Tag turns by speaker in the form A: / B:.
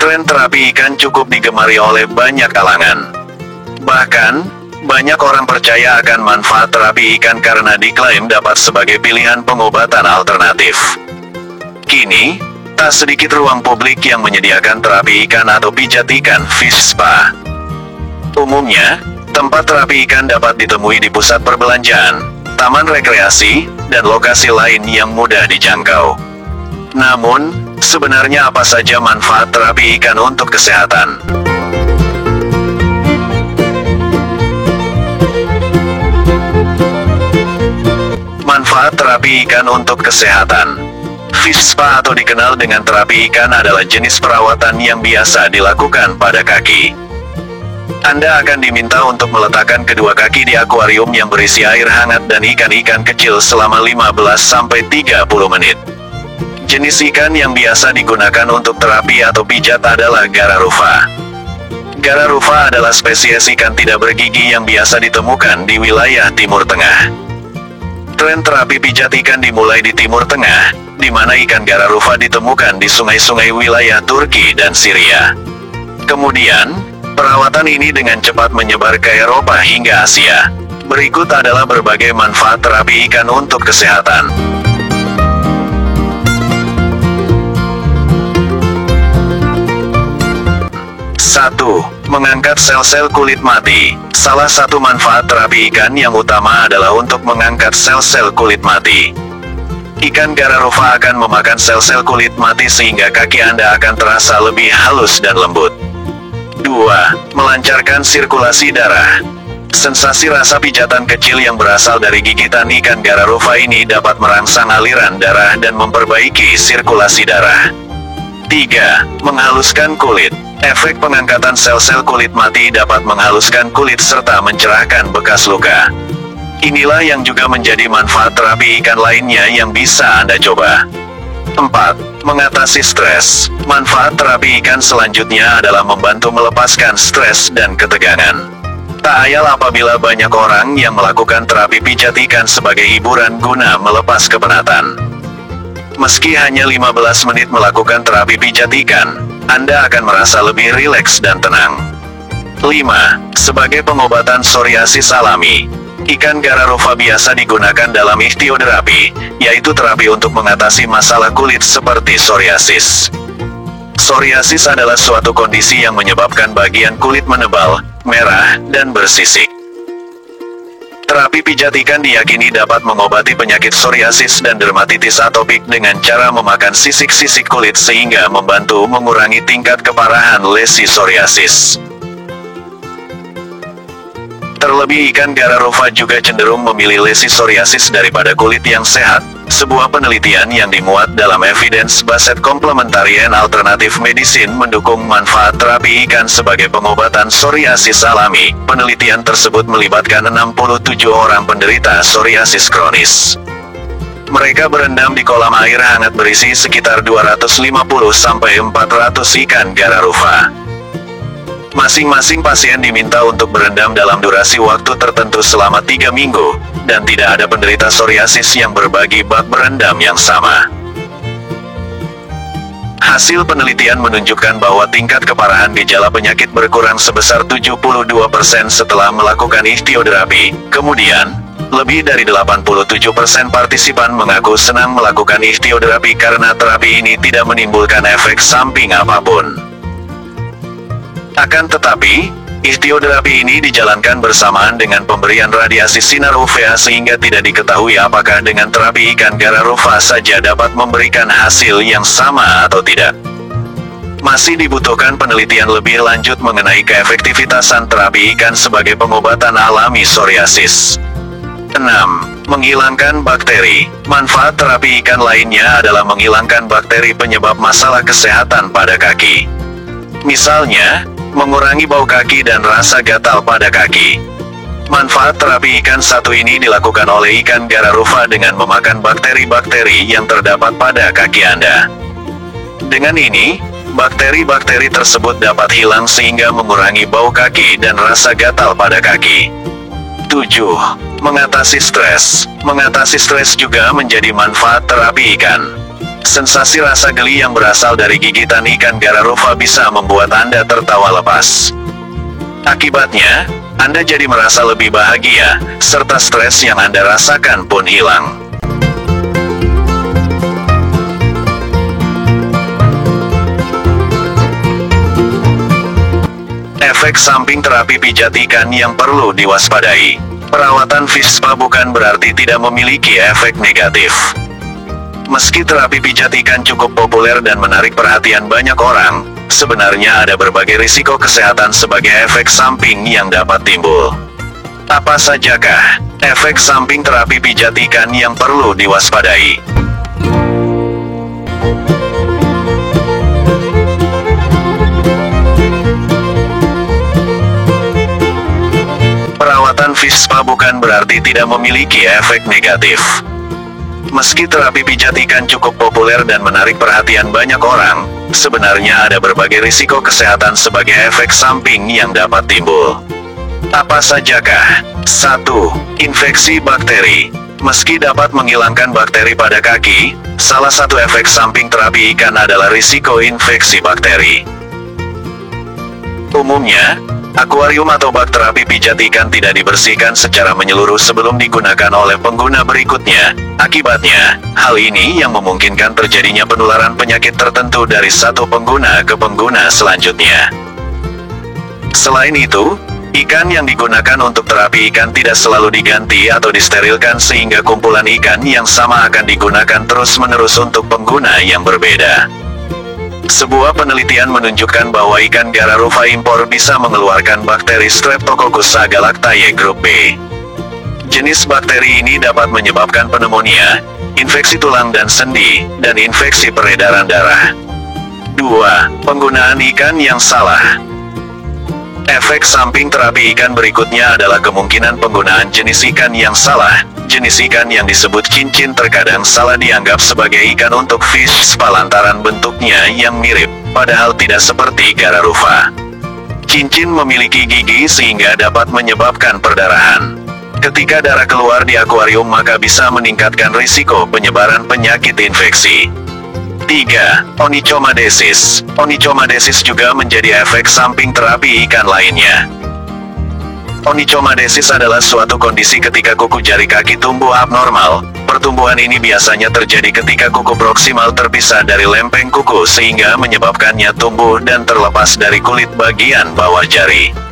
A: Tren terapi ikan cukup digemari oleh banyak kalangan. Bahkan, banyak orang percaya akan manfaat terapi ikan karena diklaim dapat sebagai pilihan pengobatan alternatif. Kini, tak sedikit ruang publik yang menyediakan terapi ikan atau pijat ikan fish spa. Umumnya, tempat terapi ikan dapat ditemui di pusat perbelanjaan, taman rekreasi, dan lokasi lain yang mudah dijangkau. Namun, sebenarnya apa saja manfaat terapi ikan untuk kesehatan? Manfaat terapi ikan untuk kesehatan. Fish spa atau dikenal dengan terapi ikan adalah jenis perawatan yang biasa dilakukan pada kaki. Anda akan diminta untuk meletakkan kedua kaki di akuarium yang berisi air hangat dan ikan-ikan kecil selama 15-30 menit. Jenis ikan yang biasa digunakan untuk terapi atau pijat adalah Gararufa. Gararufa adalah spesies ikan tidak bergigi yang biasa ditemukan di wilayah Timur Tengah. Tren terapi pijat ikan dimulai di Timur Tengah, di mana ikan Gararufa ditemukan di sungai-sungai wilayah Turki dan Syria. Kemudian, perawatan ini dengan cepat menyebar ke Eropa hingga Asia. Berikut adalah berbagai manfaat terapi ikan untuk kesehatan. 1. Mengangkat sel-sel kulit mati. Salah satu manfaat terapi ikan yang utama adalah untuk mengangkat sel-sel kulit mati. Ikan Gararufa akan memakan sel-sel kulit mati sehingga kaki Anda akan terasa lebih halus dan lembut. 2. Melancarkan sirkulasi darah. Sensasi rasa pijatan kecil yang berasal dari gigitan ikan Gararufa ini dapat merangsang aliran darah dan memperbaiki sirkulasi darah. 3. Menghaluskan kulit. Efek pengangkatan sel-sel kulit mati dapat menghaluskan kulit serta mencerahkan bekas luka. Inilah yang juga menjadi manfaat terapi ikan lainnya yang bisa Anda coba. 4. Mengatasi stres. Manfaat terapi ikan selanjutnya adalah membantu melepaskan stres dan ketegangan. Tak ayal apabila banyak orang yang melakukan terapi pijat ikan sebagai hiburan guna melepas kepenatan. Meski hanya 15 menit melakukan terapi pijat ikan, Anda akan merasa lebih rileks dan tenang. 5. Sebagai pengobatan psoriasis alami. Ikan Gararufa biasa digunakan dalam ichthyotherapi, yaitu terapi untuk mengatasi masalah kulit seperti psoriasis. Psoriasis adalah suatu kondisi yang menyebabkan bagian kulit menebal, merah, dan bersisik. Terapi pijat ikan diyakini dapat mengobati penyakit psoriasis dan dermatitis atopik dengan cara memakan sisik-sisik kulit sehingga membantu mengurangi tingkat keparahan lesi psoriasis. Terlebih ikan Gararufa juga cenderung memilih lesi psoriasis daripada kulit yang sehat. Sebuah penelitian yang dimuat dalam Evidence-Based Complementary and Alternative Medicine mendukung manfaat terapi ikan sebagai pengobatan psoriasis alami. Penelitian tersebut melibatkan 67 orang penderita psoriasis kronis. Mereka berendam di kolam air hangat berisi sekitar 250-400 ikan Gararufa. Masing-masing pasien diminta untuk berendam dalam durasi waktu tertentu selama 3 minggu, dan tidak ada penderita psoriasis yang berbagi bak berendam yang sama. Hasil penelitian menunjukkan bahwa tingkat keparahan gejala penyakit berkurang sebesar 72% setelah melakukan ichthyotherapi. Kemudian, lebih dari 87% partisipan mengaku senang melakukan ichthyotherapi karena terapi ini tidak menimbulkan efek samping apapun. Akan tetapi, ichthyotherapi ini dijalankan bersamaan dengan pemberian radiasi sinar UVA sehingga tidak diketahui apakah dengan terapi ikan Gararufa saja dapat memberikan hasil yang sama atau tidak. Masih dibutuhkan penelitian lebih lanjut mengenai keefektivitasan terapi ikan sebagai pengobatan alami psoriasis. 6. Menghilangkan bakteri. Manfaat terapi ikan lainnya adalah menghilangkan bakteri penyebab masalah kesehatan pada kaki. Misalnya, mengurangi bau kaki dan rasa gatal pada kaki. Manfaat terapi ikan satu ini dilakukan oleh ikan Gararufa dengan memakan bakteri-bakteri yang terdapat pada kaki Anda. Dengan ini, bakteri-bakteri tersebut dapat hilang sehingga mengurangi bau kaki dan rasa gatal pada kaki. 7. Mengatasi stres. Mengatasi stres juga menjadi manfaat terapi ikan. Sensasi rasa geli yang berasal dari gigitan ikan Gararufa bisa membuat Anda tertawa lepas. Akibatnya, Anda jadi merasa lebih bahagia, serta stres yang Anda rasakan pun hilang. Efek samping terapi pijat ikan yang perlu diwaspadai. Perawatan fish spa bukan berarti tidak memiliki efek negatif. Meski terapi pijat ikan cukup populer dan menarik perhatian banyak orang, sebenarnya ada berbagai risiko kesehatan sebagai efek samping yang dapat timbul. Apa sajakah efek samping terapi pijat ikan yang perlu diwaspadai? Perawatan fish spa bukan berarti tidak memiliki efek negatif. Meski terapi pijat ikan cukup populer dan menarik perhatian banyak orang, sebenarnya ada berbagai risiko kesehatan sebagai efek samping yang dapat timbul. Apa sajakah? 1. Infeksi bakteri. Meski dapat menghilangkan bakteri pada kaki, salah satu efek samping terapi ikan adalah risiko infeksi bakteri. Umumnya, akuarium atau bak terapi pijat ikan tidak dibersihkan secara menyeluruh sebelum digunakan oleh pengguna berikutnya. Akibatnya, hal ini yang memungkinkan terjadinya penularan penyakit tertentu dari satu pengguna ke pengguna selanjutnya. Selain itu, ikan yang digunakan untuk terapi ikan tidak selalu diganti atau disterilkan sehingga kumpulan ikan yang sama akan digunakan terus-menerus untuk pengguna yang berbeda. Sebuah penelitian menunjukkan bahwa ikan Gararufa impor bisa mengeluarkan bakteri Streptococcus agalactiae grup B. Jenis bakteri ini dapat menyebabkan pneumonia, infeksi tulang dan sendi, dan infeksi peredaran darah. 2. Penggunaan ikan yang salah. Efek samping terapi ikan berikutnya adalah kemungkinan penggunaan jenis ikan yang salah. Jenis ikan yang disebut cincin terkadang salah dianggap sebagai ikan untuk fish spa lantaran bentuknya yang mirip, padahal tidak seperti Gararufa. Cincin memiliki gigi sehingga dapat menyebabkan perdarahan. Ketika darah keluar di akuarium maka bisa meningkatkan risiko penyebaran penyakit infeksi. 3. Onychomadesis. Onychomadesis juga menjadi efek samping terapi ikan lainnya. Onychomadesis adalah suatu kondisi ketika kuku jari kaki tumbuh abnormal. Pertumbuhan ini biasanya terjadi ketika kuku proksimal terpisah dari lempeng kuku sehingga menyebabkannya tumbuh dan terlepas dari kulit bagian bawah jari.